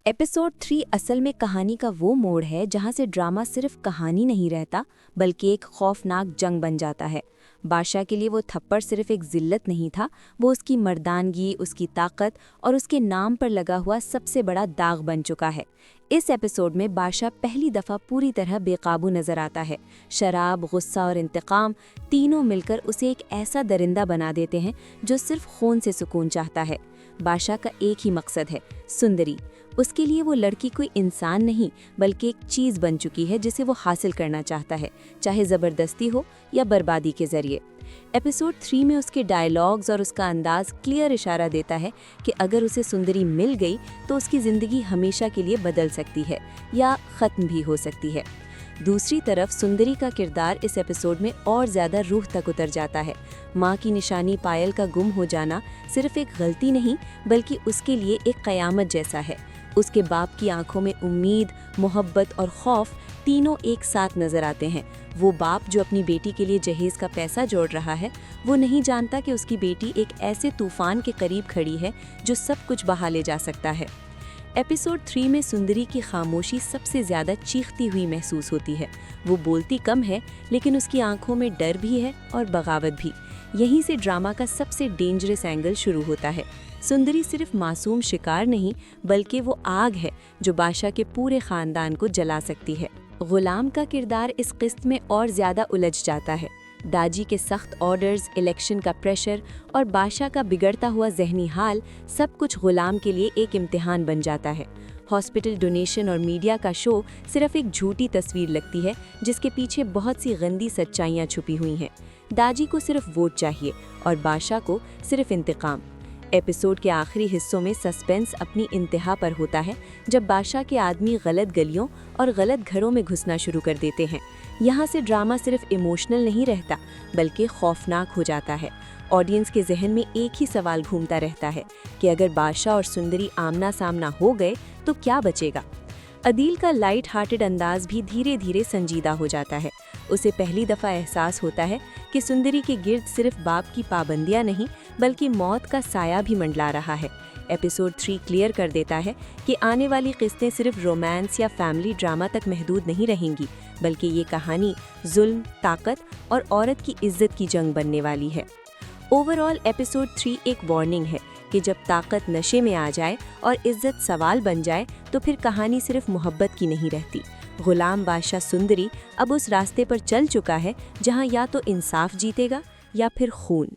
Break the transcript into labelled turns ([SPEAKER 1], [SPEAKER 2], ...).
[SPEAKER 1] Episode 3 असल में कहानी का वो मोड़ है जहां से ड्रामा सिर्फ कहानी नहीं रहता बल्कि एक खौफनाक जंग बन जाता है। बादशाह के लिए वो थप्पड़ सिर्फ एक जिल्लत नहीं था, वो उसकी मर्दानगी, उसकी ताकत और उसके नाम पर लगा हुआ सबसे बड़ा दाग बन चुका है। इस एपिसोड में बादशाह पहली दफ़ा पूरी तरह बेकाबू नजर आता है। शराब, गुस्सा और इंतकाम तीनों मिलकर उसे एक ऐसा दरिंदा बना देते हैं जो सिर्फ खून से सुकून चाहता है। बादशाह का एक ही मकसद है, सुंदरी। उसके लिए वो लड़की कोई इंसान नहीं बल्कि एक चीज़ बन चुकी है जिसे वो हासिल करना चाहता है, चाहे ज़बरदस्ती हो या बर्बादी के ज़रिए। एपिसोड 3 में उसके डायलॉग्स और उसका अंदाज क्लियर इशारा देता है कि अगर उसे सुंदरी मिल गई तो उसकी ज़िंदगी हमेशा के लिए बदल सकती है या ख़त्म भी हो सकती है। दूसरी तरफ सुंदरी का किरदार इस एपिसोड में और ज़्यादा रूह तक उतर जाता है। माँ की निशानी पायल का गुम हो जाना सिर्फ एक गलती नहीं बल्कि उसके लिए एक क़यामत जैसा है। उसके बाप की आंखों में उम्मीद, मोहब्बत और खौफ तीनों एक साथ नजर आते हैं। वो बाप जो अपनी बेटी के लिए जहेज का पैसा जोड़ रहा है, वो नहीं जानता कि उसकी बेटी एक ऐसे तूफान के करीब खड़ी है जो सब कुछ बहा ले जा सकता है। एपिसोड 3 में सुंदरी की खामोशी सबसे ज़्यादा चीखती हुई महसूस होती है। वो बोलती कम है लेकिन उसकी आंखों में डर भी है और बगावत भी। यहीं से ड्रामा का सबसे डेंजरस एंगल शुरू होता है। सुंदरी सिर्फ मासूम शिकार नहीं बल्कि वो आग है जो बादशाह के पूरे खानदान को जला सकती है। गुलाम का किरदार इस किस्त में और ज़्यादा उलझ जाता है। दाजी के सख्त ऑर्डर्स, इलेक्शन का प्रेशर और बादशाह का बिगड़ता हुआ जहनी हाल, सब कुछ गुलाम के लिए एक इम्तिहान बन जाता है। हॉस्पिटल डोनेशन और मीडिया का शो सिर्फ एक झूठी तस्वीर लगती है जिसके पीछे बहुत सी गंदी सच्चाइयाँ छुपी हुई हैं। दाजी को सिर्फ वोट चाहिए और बादशाह को सिर्फ इंतकाम। एपिसोड के आखिरी हिस्सों में सस्पेंस अपनी इंतहा पर होता है जब बादशाह के आदमी गलत गलियों और गलत घरों में घुसना शुरू कर देते हैं। यहाँ से ड्रामा सिर्फ इमोशनल नहीं रहता बल्कि खौफनाक हो जाता है। ऑडियंस के जहन में एक ही सवाल घूमता रहता है कि अगर बादशाह और सुंदरी आमना सामना हो गए तो क्या बचेगा। अदील का लाइट हार्टेड अंदाज भी धीरे धीरे संजीदा हो जाता है। उसे पहली दफ़ा एहसास होता है कि सुंदरी के गिर्द सिर्फ बाप की पाबंदियां नहीं बल्कि मौत का साया भी मंडला रहा है। एपिसोड 3 क्लियर कर देता है कि आने वाली किस्तें सिर्फ रोमांस या फैमिली ड्रामा तक महदूद नहीं रहेंगी बल्कि ये कहानी जुल्म, ताकत और औरत की इज्जत की जंग बनने वाली है। ओवरऑल एपिसोड 3 एक वार्निंग है कि जब ताकत नशे में आ जाए और इज्जत सवाल बन जाए तो फिर कहानी सिर्फ मोहब्बत की नहीं रहती। गुलाम बादशाह सुंदरी अब उस रास्ते पर चल चुका है जहां या तो इंसाफ जीतेगा या फिर खून।